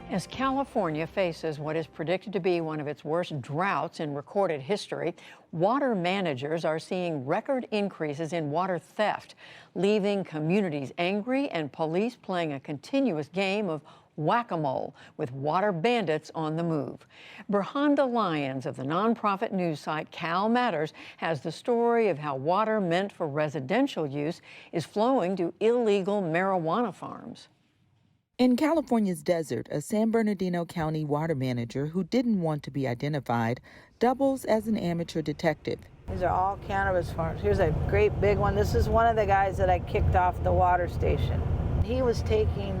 As California faces what is predicted to be one of its worst droughts in recorded history, water managers are seeing record increases in water theft, leaving communities angry and police playing a continuous game of whack-a-mole with water bandits on the move. Brahanda Lyons of the nonprofit news site Cal Matters has the story of how water meant for residential use is flowing to illegal marijuana farms. In California's desert, a San Bernardino County water manager who didn't want to be identified doubles as an amateur detective. These are all cannabis farms. Here's a great big one. This is one of the guys that I kicked off the water station. He was taking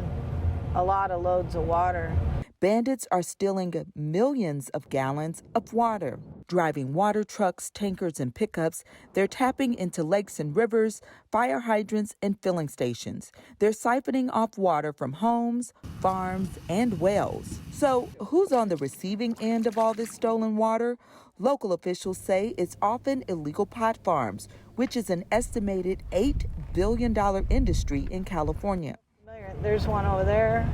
a lot of loads of water. Bandits are stealing millions of gallons of water. Driving water trucks, tankers, and pickups, they're tapping into lakes and rivers, fire hydrants, and filling stations. They're siphoning off water from homes, farms, and wells. So who's on the receiving end of all this stolen water? Local officials say it's often illegal pot farms, which is an estimated $8 billion industry in California. There's one over there.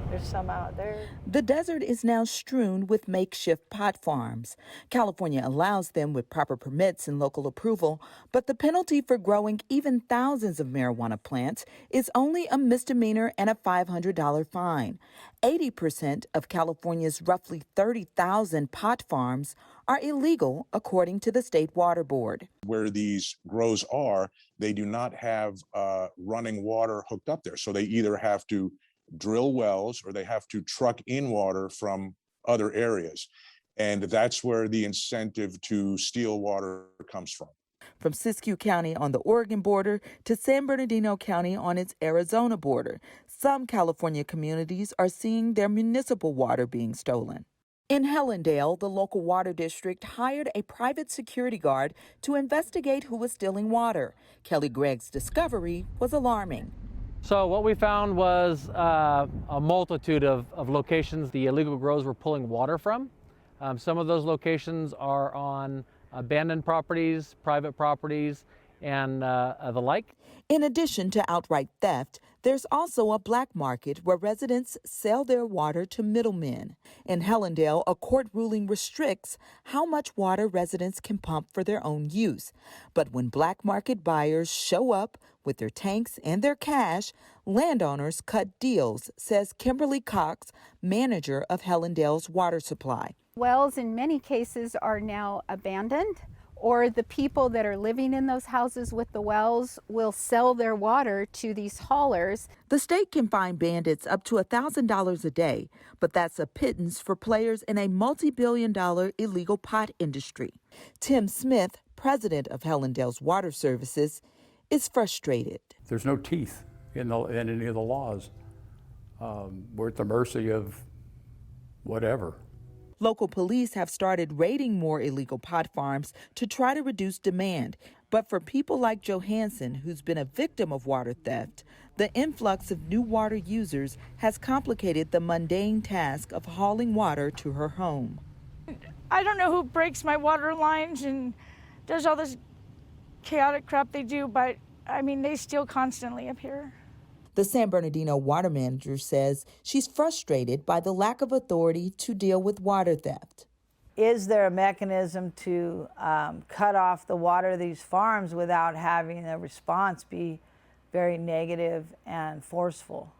There's some out there. The desert is now strewn with makeshift pot farms. California allows them with proper permits and local approval, but the penalty for growing even thousands of marijuana plants is only a misdemeanor and a $500 fine. 80% of California's roughly 30,000 pot farms are illegal, according to the State Water Board. Where these grows are, they do not have running water hooked up there. So they either have to drill wells or they have to truck in water from other areas. And that's where the incentive to steal water comes from. From Siskiyou County on the Oregon border to San Bernardino County on its Arizona border, some California communities are seeing their municipal water being stolen. In Helendale, the local water district hired a private security guard to investigate who was stealing water. Kelly Gregg's discovery was alarming. So what we found was a multitude of locations the illegal grows were pulling water from. Some of those locations are on abandoned properties, private properties, and the like. In addition to outright theft, there's also a black market where residents sell their water to middlemen. In Helendale, a court ruling restricts how much water residents can pump for their own use. But when black market buyers show up with their tanks and their cash, landowners cut deals, says Kimberly Cox, manager of Helendale's water supply. Wells in many cases are now abandoned, or the people that are living in those houses with the wells will sell their water to these haulers. The state can fine bandits up to $1,000 a day, but that's a pittance for players in a multi-billion-dollar illegal pot industry. Tim Smith, president of Helendale's Water Services, is frustrated. There's no teeth in any of the laws. We're at the mercy of whatever. Local police have started raiding more illegal pot farms to try to reduce demand. But for people like Johansson, who's been a victim of water theft, the influx of new water users has complicated the mundane task of hauling water to her home. I don't know who breaks my water lines and does all this chaotic crap they do, but I mean, they steal constantly up here. The San Bernardino water manager says she's frustrated by the lack of authority to deal with water theft. Is there a mechanism to cut off the water of these farms without having a response be very negative and forceful?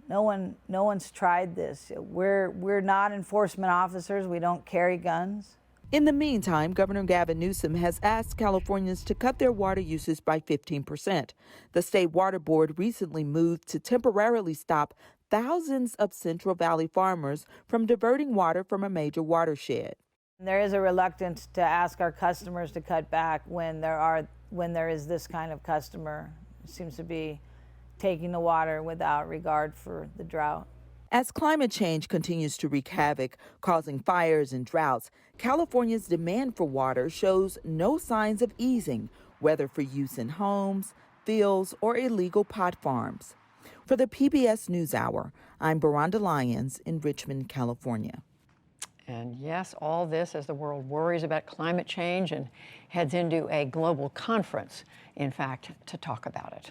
No one's tried this. We're not enforcement officers. We don't carry guns. In the meantime, Governor Gavin Newsom has asked Californians to cut their water uses by 15%. The State Water Board recently moved to temporarily stop thousands of Central Valley farmers from diverting water from a major watershed. There is a reluctance to ask our customers to cut back when there is this kind of customer who seems to be taking the water without regard for the drought. As climate change continues to wreak havoc, causing fires and droughts, California's demand for water shows no signs of easing, whether for use in homes, fields, or illegal pot farms. For the PBS NewsHour, I'm Brahanda Lyons in Richmond, California. And yes, all this as the world worries about climate change and heads into a global conference, in fact, to talk about it.